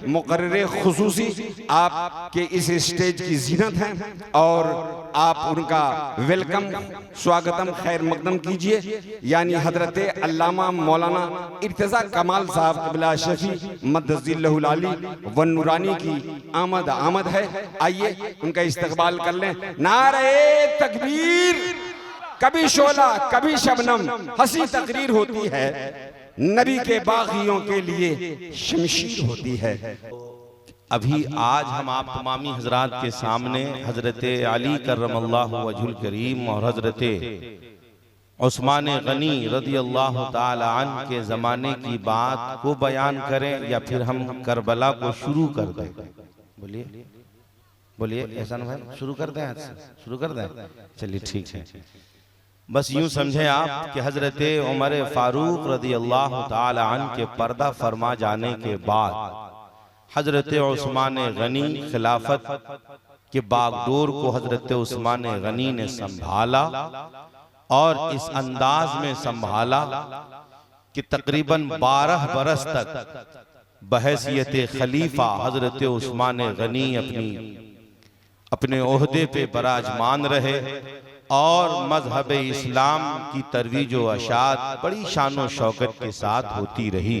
मुकर्रर खुसूसी आपके इस स्टेज की जीनत हैं और आप उनका वेलकम स्वागतम खैर मकदम कीजिए। यानी हजरत अल्लामा मौलाना इर्तज़ा कमाल साहब क़िबला शफी मद्दज़िल्लहुल आली व नूरानी की आमद है। आइए उनका इस्तकबाल कर लें। नारे तकबीर। कभी शोला कभी शबनम हंसी तकरीर होती है, नबी के बागियों के लिए शमशीर होती है। अभी आज हम आप तमामी हजरात के सामने हजरत अली करमल्लाहु वजहुल करीम और हजरत उस्मान गनी रज़ी अल्लाह ताला अन्हु के ज़माने की बात को बयान करें या फिर हम करबला को शुरू कर दें। बोलिए बोलिए एहसान भाई, शुरू कर दें? शुरू कर दें, चलिए ठीक है। बस यूं समझें आप कि हजरत उमर फारूक रज़ी अल्लाह ताला अन्हु के पर्दा फरमा जाने के बाद हजरत उस्मान गनी खिलाफत के बागडोर को हजरत उस्मान गनी ने संभाला और इस अंदाज में संभाला कि तकरीबन 12 बरस तक बहैसियत खलीफा हजरत उस्मान गनी अपने ओहदे पे बराजमान रहे और मजहब इस्लाम की तरवीज व अशात बड़ी शान शौकत के साथ होती रही।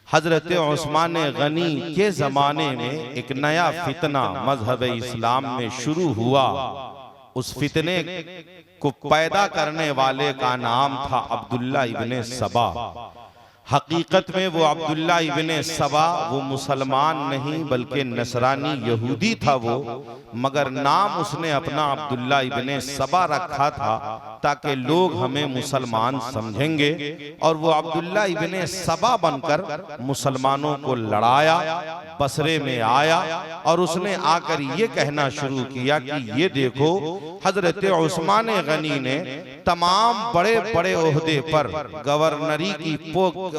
हजरत उस्मान गनी के ज़माने में एक नया फितना मजहब इस्लाम में शुरू हुआ। उस फितने को पैदा करने वाले का नाम था अब्दुल्ला इब्ने सबा। हकीकत में वो अब्दुल्ला इब्ने सबा वो मुसलमान नहीं बल्कि नसरानी यहूदी था वो, मगर नाम उसने अपना अब्दुल्ला इब्ने सबा रखा था ताकि लोग हमें मुसलमान समझेंगे। और वो अब्दुल्ला इब्ने सबा बनकर मुसलमानों को लड़ाया, बसरे में आया और उसने आकर ये कहना शुरू किया कि ये देखो हजरत उस्मान गनी ने तमाम बड़े बड़े ओहदे पर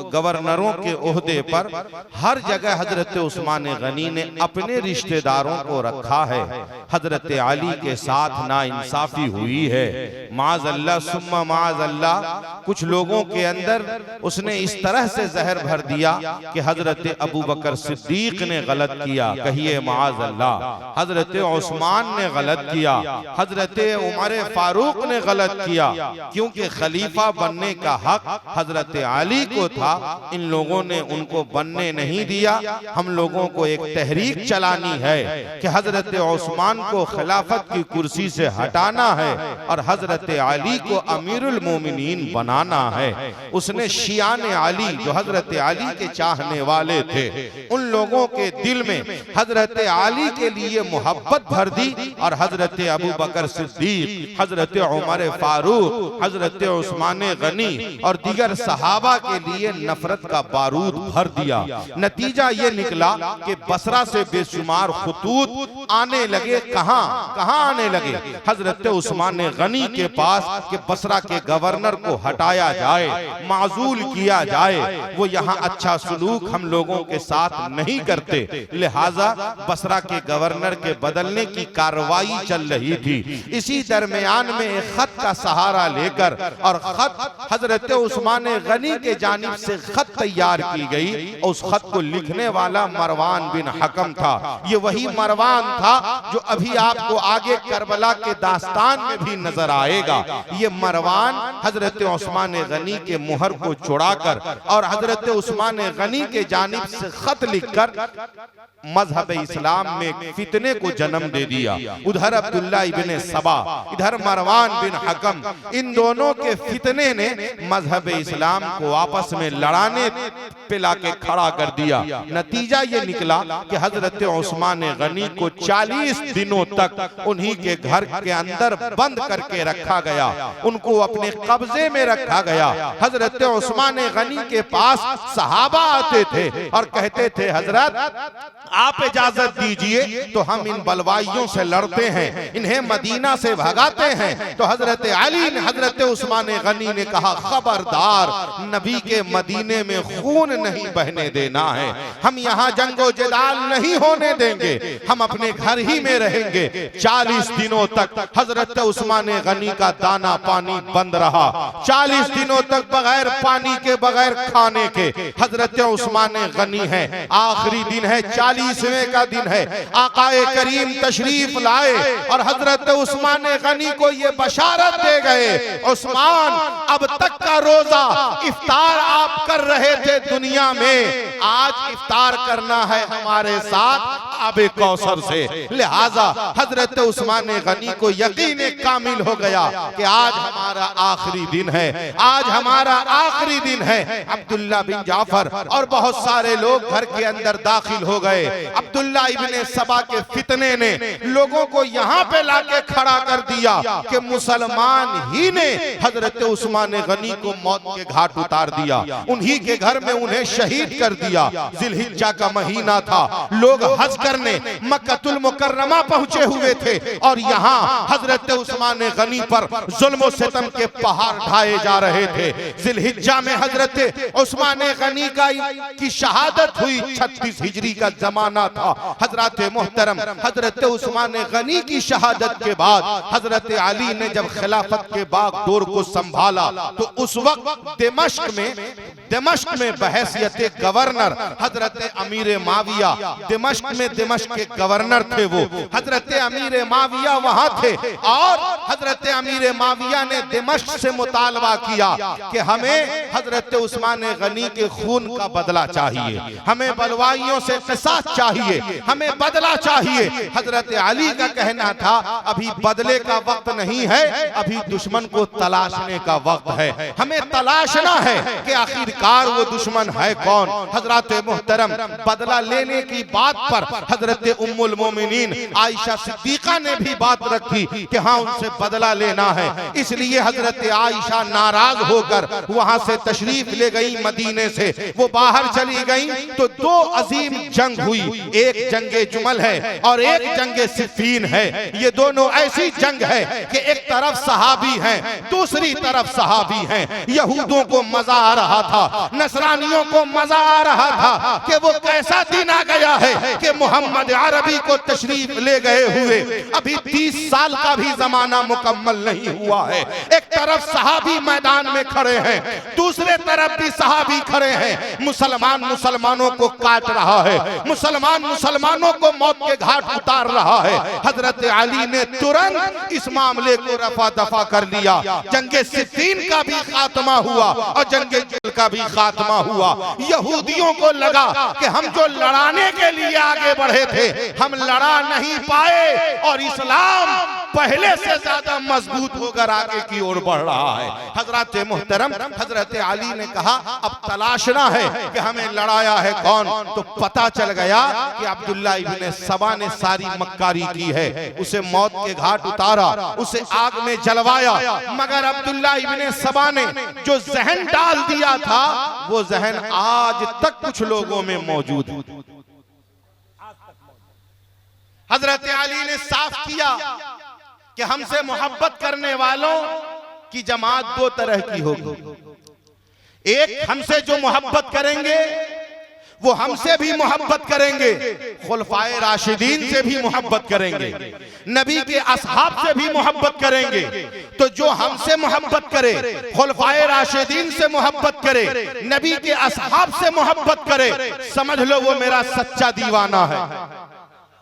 गवर्नरों के ओहदे पर हर जगह हजरत उस्मान गनी ने अपने रिश्तेदारों को रखा है। हजरत अली के साथ नाइंसाफी हुई है। माज़अल्लाह सुम्मा माज़अल्लाह, कुछ लोगों के अंदर उसने इस तरह से जहर भर दिया कि हजरत अबू बकर सिद्दीक ने गलत किया, कहिए माज़अल्लाह। हजरत उस्मान ने गलत किया, हजरत उमर फारूक ने गलत किया, क्योंकि खलीफा बनने का हक हजरत अली को था। इन लोगों ने उनको बनने नहीं दिया। हम लोगों को एक तहरीक चलानी है कि हजरत उस्मान को खिलाफत की कुर्सी से हटाना है और हजरत अली को अमीरुल मोमिनीन बनाना है। उसने शियान अली जो हजरत अली के चाहने वाले थे उन लोगों के दिल में हजरत अली के लिए मोहब्बत भर दी और हजरत अबू बकर सिद्दीक, हजरत उमर फारूक, हजरत उस्मान गनी और दीगर सहाबा के लिए नफरत का बारूद भर दिया। नतीजा ये निकला कि बसरा से बेशुमार खुतूत आने लगे। कहां आने लगे? हजरत उस्मान गनी के पास कि बसरा के गवर्नर को हटाया जाए, माजूल किया जाए। वो यहाँ अच्छा सलूक हम लोगों के साथ नहीं करते, लिहाजा बसरा के गवर्नर के बदलने की कार्रवाई चल रही थी। इसी दरमियान में एक खत का सहारा लेकर और खत हजरत उस्मान गनी के जानिब से खत तैयार की गई। उस खत को लिखने वाला मरवान बिन हकम था। ये वही मरवान था जो अभी आपको आगे करबला के दास्तान में भी नजर आएगा। ये मरवान हजरत उस्मान गनी के मुहर को चुड़ाकर और हजरत उस्मान गनी के जानिब से खत लिखकर मजहब इस्लाम में फितने को जन्म दे दिया। उधर अब्दुल्ला इब्ने सबा, इधर मरवान बिन हकम, इन दोनों के फितने ने मजहब इस्लाम को आपस में लड़ाने पे लाके खड़ा कर दिया। नतीजा ये निकला कि हजरत उस्मान गनी को 40 दिनों तक उन्हीं के घर के अंदर बंद करके रखा गया, उनको अपने कब्जे में रखा गया। हजरत उस्मान गनी के पास सहाबा आते थे और कहते थे हजरत आप इजाजत इजाजत दीजिए तो हम इन बलवाइयों से लड़ते हैं, इन्हें मदीना से भगाते हैं। तो हजरत अली ने हजरत उस्मान गनी ने कहा, खबरदार, नबी के मदीने में खून नहीं बहने देना है, हम यहाँ जंगो जदाल नहीं होने देंगे, हम अपने घर ही में रहेंगे। 40 दिनों तक हजरत उस्मान गनी का दाना पानी बंद रहा। 40 दिनों तक बगैर पानी के, बगैर खाने के हजरत उस्मान गनी है। आखिरी दिन है, 40वें का दिन है, आकाए करीम तशरीफ लाए और हजरत उस्मान गनी को ये बशारत दे गए, उस्मान, अब तक का रोजा इफ्तार आप कर रहे थे दुनिया में, आज इफ्तार करना है हमारे साथ आबे कौसर से। लिहाजा हजरत उस्मान गनी को यकीन कामिल हो गया कि आज हमारा आखिरी दिन है, आज हमारा आखिरी दिन है। अब्दुल्ला बिन जाफर और बहुत सारे लोग घर के अंदर दाखिल हो गए। अब्दुल्ला इब्ने सबा के फितने ने लोगों को यहाँ पे लाके खड़ा कर दिया कि मुसलमान ही ने हजरत उस्मान गनी को मौत के घाट उतार दिया, उन्हीं के घर में उन्हें शहीद कर दिया। जिलहिज्जा का महीना था, लोग हज करने मक्कतुल मुकर्रमा पहुंचे हुए थे और यहाँ हजरत उस्मान गनी पर जुल्म सितम के पहाड़ ढाए जा रहे थे। जिलहिज्जा में हजरत उस्मान गनी की शहादत हुई, 36 हिजरी का जमाना था। हजरत मोहतरम हजरत उस्मान गनी की शहादत के बाद हजरत अली ने जब खिलाफत के बागडोर को संभाला तो उस वक्त दिमश्क में बहैसियत गवर्नर हजरत अमीर माविया, दिमश्क के गवर्नर थे वो, हजरत अमीर माविया वहां थे और हजरत अमीर माविया ने दिमश्क से मुतालबा किया कि हमें हजरत उस्मान गनी के खून का बदला चाहिए, हमें बलवाइयों से क़िसास चाहिए, हमें बदला चाहिए। हजरत अली का कहना था, अभी बदले का वक्त नहीं है, अभी दुश्मन को तलाशने का वक्त है, हमें तलाशना है कि आखिरकार वो दुश्मन है कौन। हजरत मोहतरम बदला लेने की बात पर हजरत उम्मुल मोमिनीन आयशा सिद्दीका ने भी बात रखी कि हाँ, उनसे बदला लेना है। इसलिए हजरत आयशा नाराज होकर वहां से तशरीफ ले गई, मदीने से वो बाहर चली गई तो 2 अजीम जंग हुई, एक जंगे जुमल है और एक जंगे सिफ़ीन है। ये दोनों ऐसी जंग है कि एक तरफ सहाबी हैं, दूसरी तरफ सहाबी हैं। यहूदियों को मजा आ रहा था, नसरानियों को मजा आ रहा था कि वो कैसा दिन आ गया है कि मोहम्मद अरबी को तशरीफ ले गए हुए अभी 30 साल का भी जमाना मुकम्मल नहीं हुआ है। एक तरफ सहाबी मैदान में खड़े हैं, दूसरे तरफ भी सहाबी खड़े हैं। मुसलमान मुसलमानों को काट रहा है, मुसलमान मुसलमानों को मौत के घाट उतार रहा है। हजरत अली ने तुरंत इस मामले को रफा दफा कर लिया। जंगे सिफ़ीन का भी खात्मा हुआ और जंगे जुमल का भी खात्मा हुआ। यहूदियों को लगा कि हम जो लड़ाने के लिए आगे बढ़े थे, हम लड़ा नहीं पाए और इस्लाम पहले से ज्यादा मजबूत होकर आगे की ओर बढ़ रहा है। हजरत मोहतरम हजरत अली ने कहा, अब तलाशना है कि हमें लड़ाया है कौन। तो पता चल गया कि अब्दुल्ला इब्ने सबा ने सारी मक्कारी की है, उसे मौत के घाट उतारा, उसे आग में जलवाया। मगर अब्दुल्ला इब्ने सबा ने जो जहन डाल दिया था, वो जहन आज तक कुछ लोगों में मौजूद है। हजरत अली ने साफ किया कि हमसे मोहब्बत करने वालों की जमात 2 तरह की होगी। एक हमसे जो मोहब्बत करेंगे वो हमसे भी मोहब्बत करेंगे, खुलफाए राशिदीन से भी मोहब्बत करेंगे, नबी के असहाब से भी मोहब्बत करेंगे। तो जो हमसे मोहब्बत करे, खुलफाए राशिदीन से मोहब्बत करे, नबी के असहाब से मोहब्बत करे, समझ लो वो मेरा सच्चा दीवाना है,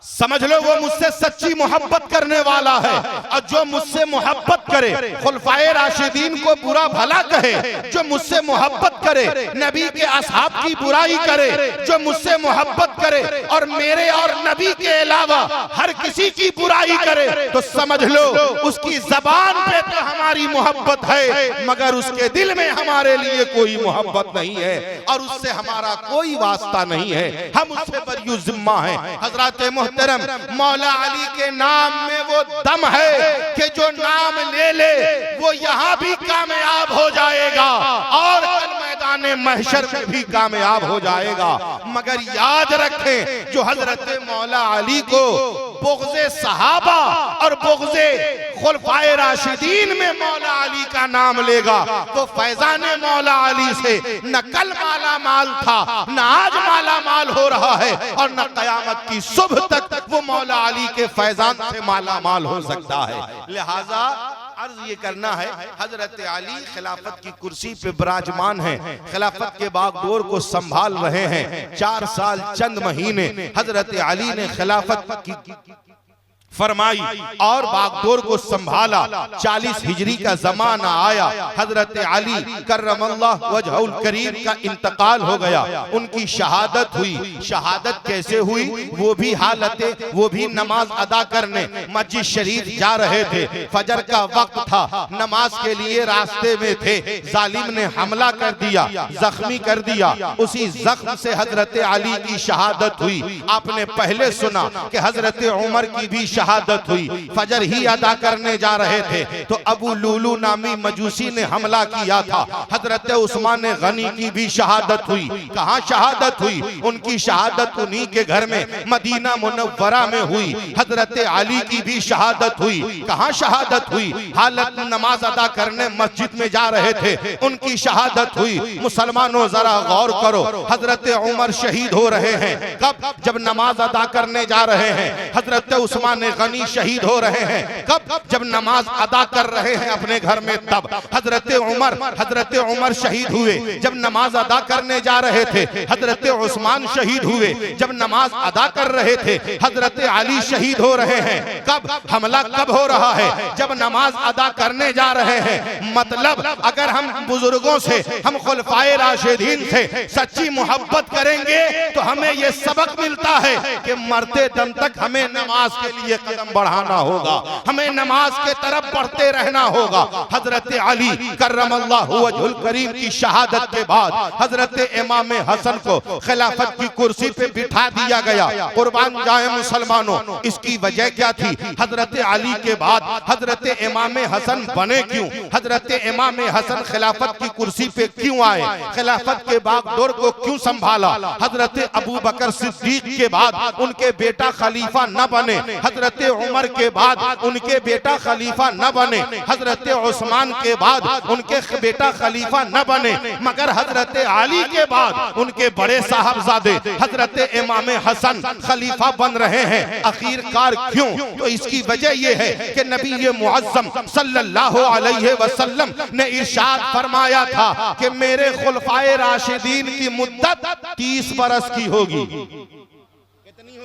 समझ लो वो मुझसे सच्ची मोहब्बत करने वाला है। और जो मुझसे मोहब्बत करे, खुलफाए राशिदीन को बुरा भला कहे, जो मुझसे मोहब्बत करे, नबी के असहाब की बुराई करे, जो मुझसे मोहब्बत करे और मेरे और नबी के अलावा हर किसी की बुराई करे, तो समझ लो उसकी जबान पे तो हमारी मोहब्बत है, मगर उसके दिल में हमारे लिए कोई मोहब्बत नहीं है और उससे हमारा कोई वास्ता नहीं है, हम उससे बरी जिम्मा है। हजरत मोहतरम मौला अली के नाम में वो दम है कि जो नाम ले ले वो यहाँ भी कामयाब हो जाएगा और कल मैदान मैदान महशर में भी कामयाब हो जाएगा। मगर याद रखें, जो हजरत मौला अली को बुग़्ज़े सहाबा और बुग़्ज़े खुलफाए राशिदीन में मौला अली का नाम लेगा, वो फैजान मौला अली से न कल माला माल था, न आज माला माल हो रहा है, और न कयामत की सुबह तक वो मौला अली के फैजान से माला माल हो सकता है। लिहाजा अर्ज ये करना है, हजरत अली खिलाफत की कुर्सी पे विराजमान हैं, खिलाफत के बागडोर को संभाल रहे हैं। 4 साल चंद महीने हजरत अली ने खिलाफत की फरमाई और बागडोर को संभाला। 40 हिजरी का जमाना आया, हजरत अली करमल्लाहु वजहुल करीम का इंतकाल हो गया, उनकी शहादत हुई। शहादत कैसे हुई? वो भी हालते, वो भी नमाज अदा करने मस्जिद शरीफ जा रहे थे। फजर का वक्त था, नमाज के लिए रास्ते में थे, जालिम ने हमला कर दिया, जख्मी कर दिया। उसी जख्म से हजरत अली की शहादत हुई। आपने पहले सुना कि हजरत उमर की भी शहादत हुई। फजर ही अदा करने जा रहे थे तो अबू लूलू नामी मजूसी ने हमला किया था। हजरत उस्मान गनी की भी शहादत हुई। कहाँ शहादत हुई? उनकी शहादत उन्हीं के घर में मदीना मुनव्वरा में हुई। हजरत अली की भी शहादत हुई। कहाँ शहादत हुई? हालत नमाज अदा करने मस्जिद में जा रहे थे, उनकी शहादत हुई। मुसलमानों जरा गौर करो, हजरत उमर शहीद हो रहे हैं कब? जब नमाज अदा करने जा रहे हैं। हजरत उस्मान गनी शहीद हो रहे हैं कब? जब नमाज अदा कर रहे हैं अपने घर में, तब हजरत उमर शहीद हुए जब नमाज अदा करने जा रहे थे। हजरत उस्मान शहीद हुए जब नमाज अदा कर रहे थे। हजरत अली शहीद हो रहे हैं कब? हमला कब हो रहा है? जब नमाज अदा करने जा रहे हैं। मतलब अगर हम बुजुर्गों से, हम खुलफाए राशिदीन से सच्ची मोहब्बत करेंगे तो हमें यह सबक मिलता है कि मरते दम तक हमें नमाज के लिए कदम बढ़ाना होगा, हमें नमाज के तरफ बढ़ते रहना होगा। हजरत अली करमल्लाहु वजहुल करीम की शहादत के बाद हजरत इमाम हसन को खिलाफत की कुर्सी पे बिठा दिया गया। कुर्बान जाए मुसलमानों, इसकी वजह क्या थी? हजरत अली के बाद हजरत इमाम हसन बने क्यों? हजरत इमाम हसन खिलाफत की कुर्सी पे क्यों आए? खिलाफत के बागडोर को क्यों संभाला? हजरत अबू बकर सिद्दीक के बाद उनके बेटा खलीफा न बने, हजरत उमर के बाद उनके बेटा खलीफा न बने, हजरत उस्मान के बाद उनके बेटा खलीफा न बने, मगर हजरत अली के बाद उनके बड़े साहबजादे हजरत इमाम हसन खलीफा बन रहे हैं। आखिरकार क्यों? तो इसकी वजह यह है कि नबी मुअज्जम सल्लल्लाहु अलैहि वसल्लम ने इरशाद फरमाया था कि मेरे खुलफाए राशिदीन की मुद्दत 30 बरस की होगी।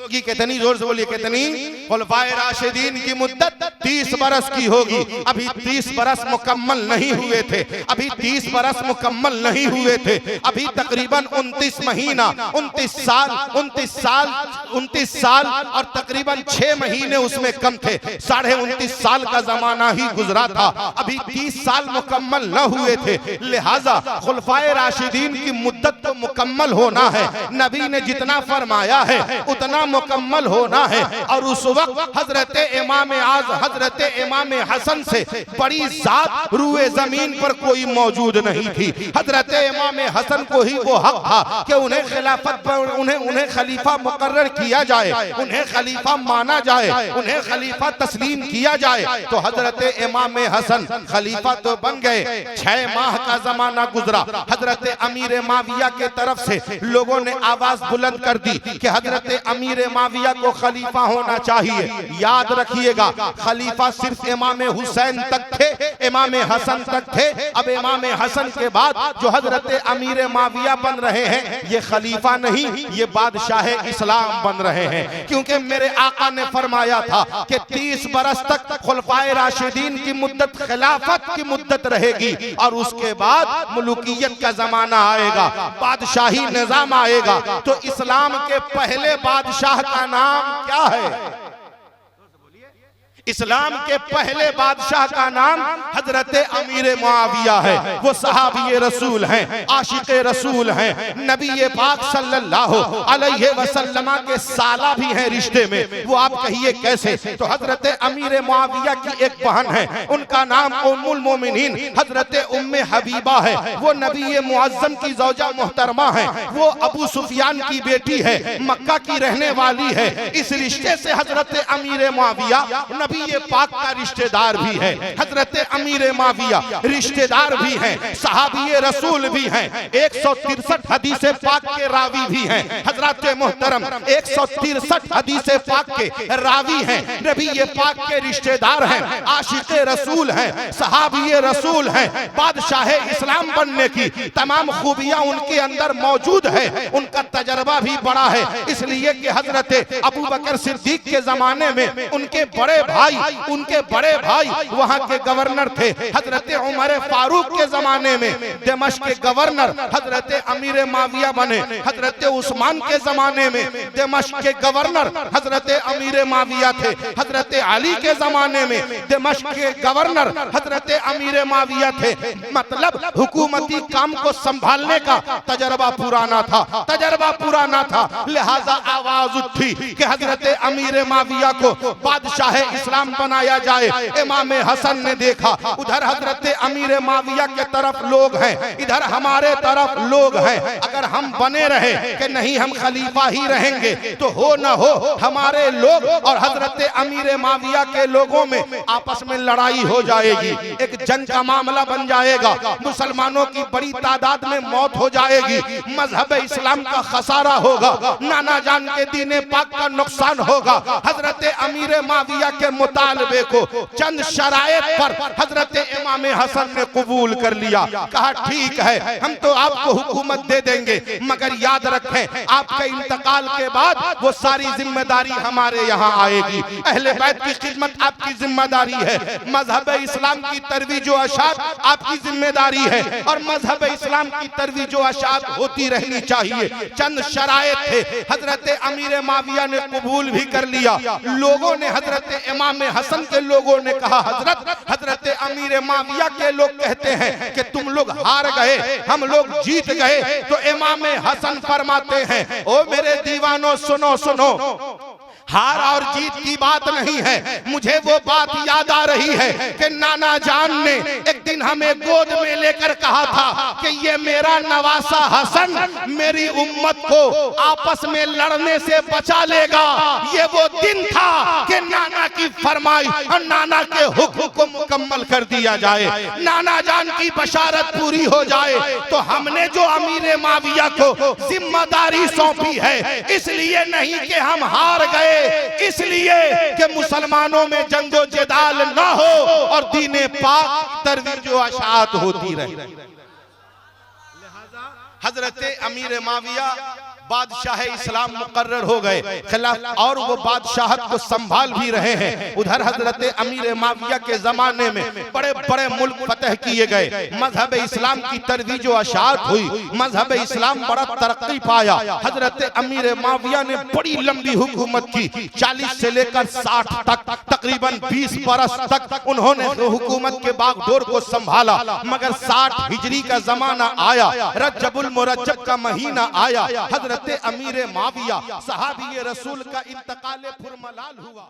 कितनी जोर से बोलिए, कितनी? खुलफाए राशिदीन की मुद्दत 30 बरस की होगी। अभी 30 बरस मुकम्मल नहीं हुए थे, अभी 30 बरस मुकम्मल नहीं हुए थे। अभी तकरीबन 29 महीना, 29 साल और तकरीबन 6 महीने उसमें कम थे। 29.5 साल का जमाना ही गुजरा था, अभी 30 साल मुकम्मल न हुए थे। लिहाजा खुलफाए राशिदीन की मुद्दत तो मुकम्मल होना है। नबी ने जितना फरमाया है उतना मुकम्मल होना है। और उस वक्त हजरत इमाम हसन से बड़ी जात रूए जमीन पर कोई मौजूद नहीं थी। हजरत इमाम हसन को ही वो हक था कि उन्हें खिलाफत पर उन्हें खलीफा मुकर्रर किया जाए, उन्हें खलीफा माना जाए, उन्हें खलीफा तस्लीम किया जाए। तो हजरत इमाम हसन खलीफा तो बन गए। 6 माह का जमाना गुजरा। हजरत अमीर माविया के तरफ से लोगों ने आवाज बुलंद कर दी कि हजरत अमीर माविया को खलीफा होना चाहिए। याद रखिएगा, खलीफा सिर्फ इमाम हुसैन तक थे, इमाम हसन तक थे। अब इमाम हसन के बाद जो हजरत अमीर माविया बन रहे हैं, ये खलीफा नहीं, ये बादशाह इस्लाम बन रहे हैं। क्योंकि मेरे आका ने फरमाया था कि 30 बरस तक खुलफाए राशिदीन की मुद्दत, खिलाफत की मुद्दत रहेगी और उसके बाद मुल्कियत का जमाना आएगा, बादशाही निजाम आएगा। तो इस्लाम के पहले बादशाह का नाम क्या है? इस्लाम के पहले बादशाह का नाम हजरत अमीर मुआविया है। वो सहाबी रसूल हैं, आशिक रसूल हैं, नबी पाक सल्लल्लाहु अलैहि वसल्लम के साला भी हैं रिश्ते में। वो आप कहिए कैसे? तो हजरत अमीर मुआविया की एक बहन है, उनका नाम उम्मुल मोमिनीन हजरत उम्मे हबीबा है। वो नबी मुअज्जम की ज़ौजा मोहतरमा है। वो अबू सुफियान की बेटी है, मक्का की रहने वाली है। इस रिश्ते से हजरत अमीर मुआविया नबी पाक का रिश्तेदार भी है। हजरत अमीर मुआविया रिश्तेदार भी हैं, सहाबी रसूल भी हैं, 163 हदीस पाक के रावी भी हैं। हजरत मोहतरम 163 हदीस पाक के रावी हैं, नबी पाक के रिश्तेदार हैं, आशिक रसूल हैं, सहाबी रसूल हैं। बादशाह इस्लाम बनने की तमाम खूबियां उनके अंदर मौजूद है। उनका तजर्बा भी बड़ा है, इसलिए कि हजरत अबू बकर सिद्दीक के जमाने में उनके बड़े भाई वहां के गवर्नर थे। हजरत उमर फारूक के जमाने में दमिश्क के गवर्नर हजरत अमीर मुआविया बने। हजरत उस्मान के जमाने में दमिश्क के गवर्नर हजरत अमीर मुआविया थे। हजरत अली के जमाने में दमिश्क के गवर्नर हजरत अमीर मुआविया थे। मतलब हुकूमती काम को संभालने का तजर्बा पुराना था, लिहाजा आवाज उठी कि हजरत अमीर मुआविया को बादशाह इस्लाम बनाया जाए। इमाम हसन ने देखा उधर हजरत अमीर मुआविया के तरफ लोग हैं, इधर हमारे तरफ लोग हैं। अगर हम बने रहे कि नहीं हम खलीफा ही रहेंगे तो हो न हो हमारे लोग और हजरत अमीर मुआविया के लोगों में आपस में लड़ाई हो जाएगी, एक जंग का मामला बन जाएगा, मुसलमानों की बड़ी तादाद में मौत हो जाएगी, मजहब इस्लाम का खसारा होगा, नाना जान के दीन पाक का नुकसान होगा। हजरत अमीर मुआविया के मुतालबे को चंद शराइत पर हजरत इमाम हसन ने कबूल कर लिया। कहा ठीक है हम तो आपको हुकूमत दे देंगे, मगर याद रखें आपके इंतकाल के बाद वो सारी जिम्मेदारी हमारे यहाँ आएगी। अहले बैत की खिदमत आपकी जिम्मेदारी है, मजहब इस्लाम की तरवीज व अशात आपकी जिम्मेदारी है, और मजहब इस्लाम की तरवीज व अशात होती रहनी चाहिए। चंद शराइत थे, हजरत अमीर मुआविया ने कबूल भी कर लिया। लोगों ने हजरत इमाम हसन के लोगों ने कहा हजरत अमीर मुआविया के लोग कहते हैं कि तुम लोग हार गए, हम लोग जीत गए। तो इमाम हसन फरमाते हैं, ओ मेरे दीवानों सुनो, हार और जीत की बात नहीं है, मुझे वो बात याद आ रही है कि नाना जान ने एक दिन हमें गोद में लेकर कहा था कि ये मेरा नवासा हसन मेरी उम्मत को आपस में लड़ने से बचा लेगा। ये वो दिन था कि नाना की फरमाइश और नाना के हुक्म को मुकम्मल कर दिया जाए, नाना जान की बशारत पूरी हो जाए। तो हमने जो अमीर मुआविया को जिम्मेदारी सौंपी है, इसलिए नहीं कि हम हार गए, इसलिए कि मुसलमानों में जंगो जदाल ना हो और दीने पाक तरवीज व अशात होती रहे। हजरत अमीर मुआविया बादशाह इस्लाम मुकर्रर हो गए खिलाफ, और वो बादशाहत को संभाल भी रहे हैं। उधर हजरत अमीर मुआविया के जमाने में बड़े बड़े मुल्क फतह किए गए, मजहब इस्लाम की तरवीज व अशात हुई, मजहब इस्लाम बड़ा तरक्की पाया। हजरत अमीर मुआविया ने बड़ी लंबी हुकूमत की, 40 से लेकर 60 तक, तकरीबन 20 बरस तक उन्होंने हुकूमत के बागडोर को संभाला। मगर 60 हिजरी का जमाना आया, रजबुल मुरज्जब का महीना आया, हजरत अमीर मुआविया सहाबी रसूल का इंतकाल फुरमलाल हुआ।